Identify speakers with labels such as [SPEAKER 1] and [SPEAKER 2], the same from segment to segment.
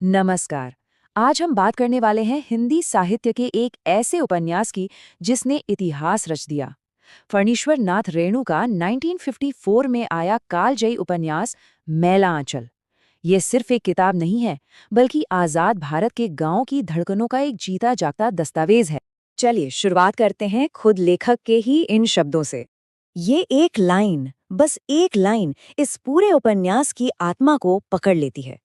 [SPEAKER 1] नमस्कार। आज हम बात करने वाले हैं हिंदी साहित्य के एक ऐसे उपन्यास की जिसने इतिहास रच दिया। फणीश्वर नाथ रेणु का 1954 में आया कालजयी उपन्यास मैला आंचल। ये सिर्फ एक किताब नहीं है, बल्कि आजाद भारत के गांव की धड़कनों का एक जीता जागता दस्तावेज है।
[SPEAKER 2] चलिए शुरुआत करते हैं खुद लेखक के ही इन शब्दों से। ये एक लाइन, बस एक लाइन इस पूरे उपन्यास की आत्मा को पकड़ लेती है।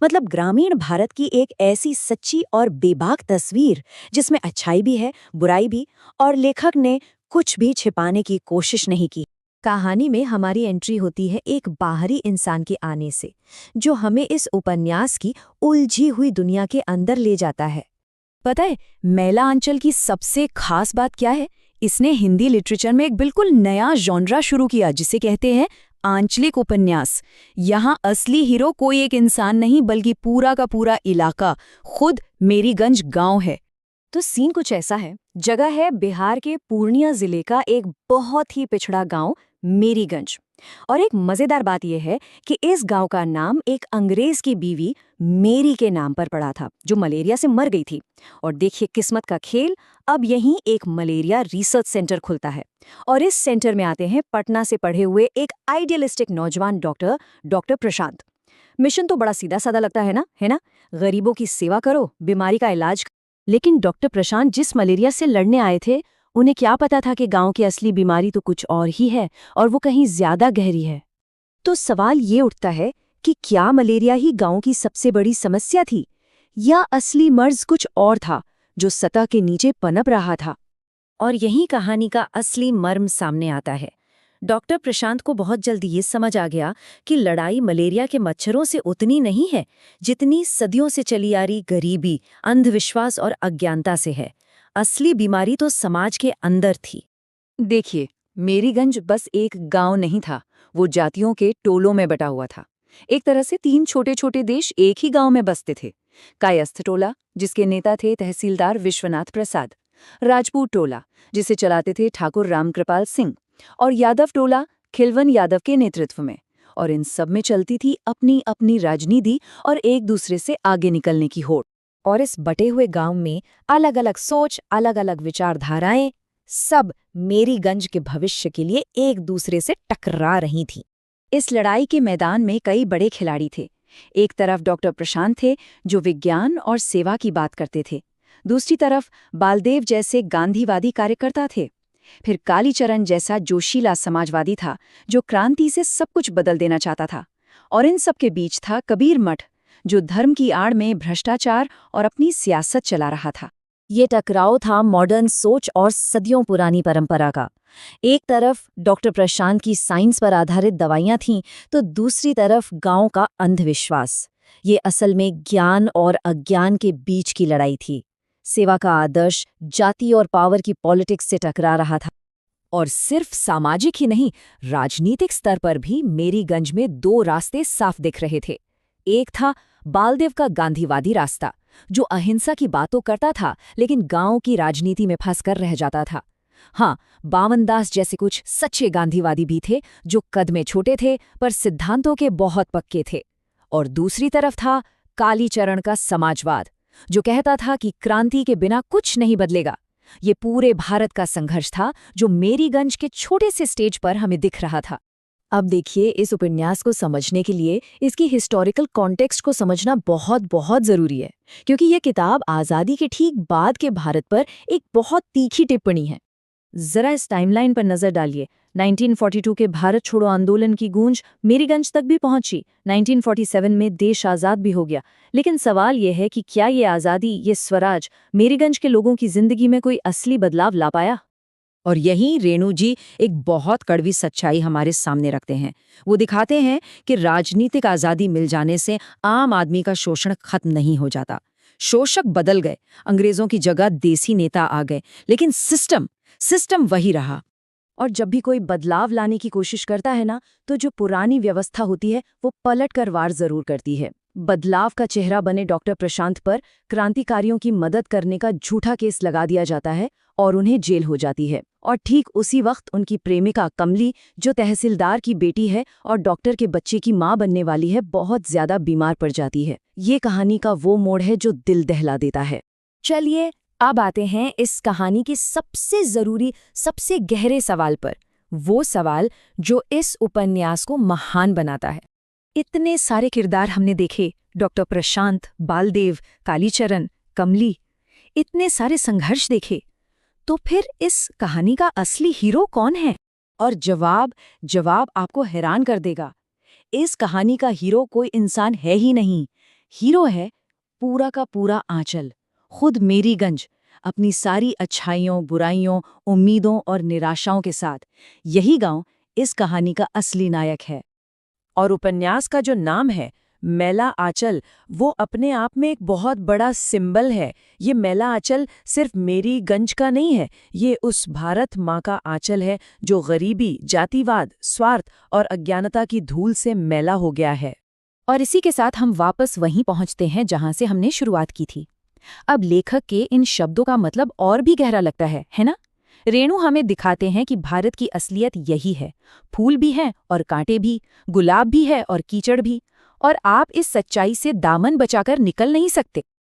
[SPEAKER 2] मतलब ग्रामीण भारत की एक ऐसी सच्ची और बेबाक तस्वीर जिसमें अच्छाई भी है, बुराई भी, और लेखक ने कुछ भी छिपाने की कोशिश नहीं की। कहानी में हमारी एंट्री होती है एक बाहरी इंसान के आने से, जो हमें इस उपन्यास की उलझी हुई दुनिया के अंदर ले जाता है। पता है, मैला आंचल की सबसे खास बात क्या है? इसने हिंदी लिटरेचर में एक बिल्कुल नया जॉनरा शुरू किया जिसे कहते हैं आंचलिक उपन्यास। यहाँ असली हीरो कोई एक इंसान नहीं, बल्कि पूरा का पूरा इलाका, खुद मेरीगंज गांव है। तो सीन कुछ ऐसा है। जगह है बिहार के पूर्णिया जिले का एक बहुत ही पिछड़ा गांव मेरीगंज। और एक मजेदार बात यह है कि इस गांव का नाम एक अंग्रेज की बीवी मेरी के नाम पर पड़ा था, जो मलेरिया से मर गई थी। और देखिए किस्मत का खेल, अब यहीं एक मलेरिया रिसर्च सेंटर खुलता है। और इस सेंटर में आते हैं पटना से पढ़े हुए एक आइडियलिस्टिक नौजवान डॉक्टर प्रशांत। मिशन तो बड़ा सीधा साधा लगता है ना? गरीबों की सेवा करो, बीमारी का इलाज। लेकिन डॉक्टर प्रशांत जिस मलेरिया से लड़ने आए थे, उन्हें क्या पता था कि गांव की असली बीमारी तो कुछ और ही है, और वो कहीं ज्यादा गहरी है। तो सवाल ये उठता है कि क्या मलेरिया ही गांव की सबसे बड़ी समस्या थी, या असली मर्ज कुछ और था जो सतह के नीचे पनप रहा था? और यही कहानी का असली मर्म सामने आता है। डॉक्टर प्रशांत को बहुत जल्दी ये समझ आ गया कि लड़ाई मलेरिया के मच्छरों से उतनी नहीं है जितनी सदियों से चली आ रही गरीबी, अंधविश्वास और अज्ञानता से है। असली बीमारी तो समाज के अंदर थी।
[SPEAKER 1] देखिए, मेरीगंज बस एक गांव नहीं था, वो जातियों के टोलों में बटा हुआ था। एक तरह से 3 छोटे छोटे देश एक ही गांव में बसते थे। कायस्थ टोला, जिसके नेता थे तहसीलदार विश्वनाथ प्रसाद। राजपूत टोला, जिसे चलाते थे ठाकुर रामकृपाल सिंह। और यादव टोला, खिलवन यादव के नेतृत्व में। और इन सब में चलती थी अपनी अपनी राजनीति और एक दूसरे से आगे निकलने की होड़। और इस बटे हुए गांव में अलग अलग सोच, अलग अलग विचारधाराएं, सब मेरीगंज के भविष्य के लिए एक दूसरे से टकरा रही थीं। इस लड़ाई के मैदान में कई बड़े खिलाड़ी थे। एक तरफ डॉक्टर प्रशांत थे, जो विज्ञान और सेवा की बात करते थे। दूसरी तरफ बालदेव जैसे गांधीवादी कार्यकर्ता थे। फिर कालीचरण जैसा जोशीला समाजवादी था, जो क्रांति से सब कुछ बदल देना चाहता था। और इन सब के बीच था कबीर मठ, जो धर्म की आड़ में भ्रष्टाचार और अपनी सियासत चला रहा था। ये टकराव था मॉडर्न सोच और सदियों पुरानी परंपरा का। एक तरफ डॉक्टर प्रशांत की साइंस पर आधारित दवाइयां थीं, तो दूसरी तरफ गांव का अंधविश्वास। ये असल में ज्ञान और अज्ञान के बीच की लड़ाई थी। सेवा का आदर्श जाति और पावर की पॉलिटिक्स से टकरा रहा था। और सिर्फ सामाजिक ही नहीं, राजनीतिक स्तर पर भी मेरीगंज में 2 रास्ते साफ दिख रहे थे। एक था बालदेव का गांधीवादी रास्ता, जो अहिंसा की बातों करता था लेकिन गांव की राजनीति में फंसकर रह जाता था। हाँ, बावनदास जैसे कुछ सच्चे गांधीवादी भी थे, जो कद में छोटे थे पर सिद्धांतों के बहुत पक्के थे। और दूसरी तरफ था कालीचरण का समाजवाद, जो कहता था कि क्रांति के बिना कुछ नहीं बदलेगा। ये पूरे भारत का संघर्ष था, जो मेरीगंज के छोटे से स्टेज पर हमें दिख रहा था। अब देखिए, इस उपन्यास को समझने के लिए इसकी हिस्टोरिकल कॉन्टेक्स्ट को समझना बहुत बहुत ज़रूरी है, क्योंकि यह किताब आज़ादी के ठीक बाद के भारत पर एक बहुत तीखी टिप्पणी है। जरा इस टाइमलाइन पर नजर डालिए। 1942 के भारत छोड़ो आंदोलन की गूंज मेरीगंज तक भी पहुंची। 1947 में देश आज़ाद भी हो गया। लेकिन सवाल यह है कि क्या ये आज़ादी, ये स्वराज, मेरीगंज के लोगों की जिंदगी में कोई असली बदलाव ला पाया? और यहीं रेणु जी एक बहुत कड़वी सच्चाई हमारे सामने रखते हैं। वो दिखाते हैं कि राजनीतिक आज़ादी मिल जाने से आम आदमी का शोषण खत्म नहीं हो जाता। शोषक बदल गए, अंग्रेजों की जगह देसी नेता आ गए, लेकिन सिस्टम वही रहा। और जब भी कोई बदलाव लाने की कोशिश करता है ना, तो जो पुरानी व्यवस्था होती है वो पलट कर वार जरूर करती है। बदलाव का चेहरा बने डॉक्टर प्रशांत पर क्रांतिकारियों की मदद करने का झूठा केस लगा दिया जाता है,
[SPEAKER 2] और उन्हें जेल हो जाती है। और ठीक उसी वक्त उनकी प्रेमिका कमली, जो तहसीलदार की बेटी है और डॉक्टर के बच्चे की मां बनने वाली है, बहुत ज्यादा बीमार पड़ जाती है। ये कहानी का वो मोड़ है जो दिल दहला देता है।
[SPEAKER 3] चलिए अब आते हैं इस कहानी के सबसे जरूरी, सबसे गहरे सवाल पर। वो सवाल जो इस उपन्यास को महान बनाता है। इतने सारे किरदार हमने देखे, डॉक्टर प्रशांत, बालदेव, कालीचरण, कमली, इतने सारे संघर्ष देखे। तो फिर इस कहानी का असली हीरो कौन है?
[SPEAKER 2] और जवाब आपको हैरान कर देगा। इस कहानी का हीरो कोई इंसान है ही नहीं। हीरो है पूरा का पूरा आंचल, खुद मेरीगंज, अपनी सारी अच्छाइयों, बुराइयों, उम्मीदों और निराशाओं के साथ। यही गांव इस कहानी का असली नायक है। और उपन्यास का जो नाम है मैला आंचल, वो अपने आप में एक बहुत बड़ा सिंबल है। ये मैला आंचल सिर्फ मेरीगंज का नहीं है, ये उस भारत माँ का आंचल है जो गरीबी, जातिवाद, स्वार्थ और अज्ञानता की धूल से मैला हो गया है।
[SPEAKER 3] और इसी के साथ हम वापस वहीं पहुंचते हैं जहां से हमने शुरुआत की थी। अब लेखक के इन शब्दों का मतलब और भी गहरा लगता है ना? रेणु हमें दिखाते हैं कि भारत की असलियत यही है। फूल भी हैं और कांटे भी, गुलाब भी है और कीचड़ भी, और आप इस सच्चाई से दामन बचाकर निकल नहीं सकते।